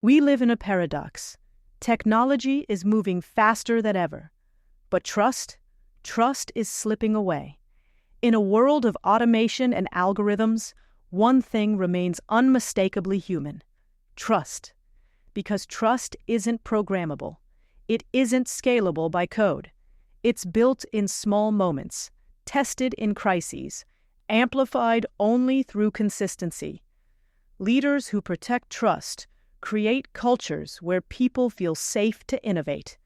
We live in a paradox. Technology is moving faster than ever, but trust is slipping away. In a world of automation and algorithms, one thing remains unmistakably human: trust. Because trust isn't programmable. It isn't scalable by code. It's built in small moments, tested in crises, amplified only through consistency. Leaders who protect trust create cultures where people feel safe to innovate,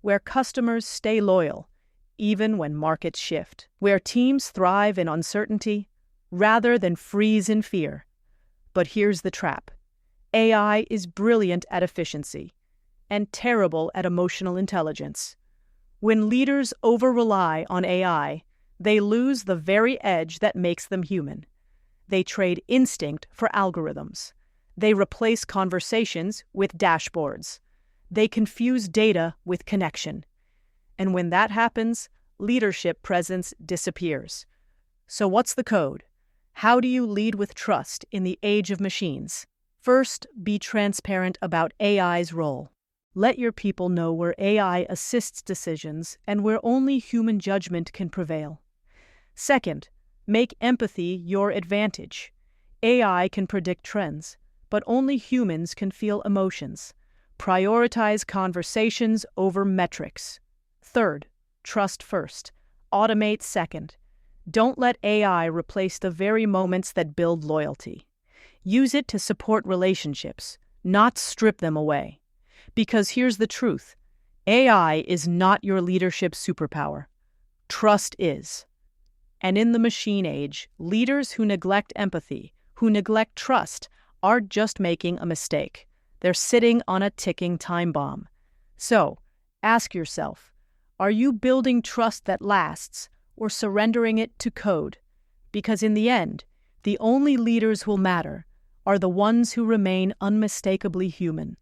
where customers stay loyal, even when markets shift, where teams thrive in uncertainty rather than freeze in fear. But here's the trap. AI is brilliant at efficiency and terrible at emotional intelligence. When leaders over-rely on AI, they lose the very edge that makes them human. They trade instinct for algorithms. They replace conversations with dashboards. They confuse data with connection. And when that happens, leadership presence disappears. So what's the code? How do you lead with trust in the age of machines? First, be transparent about AI's role. Let your people know where AI assists decisions and where only human judgment can prevail. Second, make empathy your advantage. AI can predict trends, but only humans can feel emotions. Prioritize conversations over metrics. Third, trust first. Automate second. Don't let AI replace the very moments that build loyalty. Use it to support relationships, not strip them away. Because here's the truth. AI is not your leadership superpower. Trust is. And in the machine age, leaders who neglect empathy, who neglect trust, aren't just making a mistake. They're sitting on a ticking time bomb. So, ask yourself, are you building trust that lasts or surrendering it to code? Because in the end, the only leaders who'll matter are the ones who remain unmistakably human.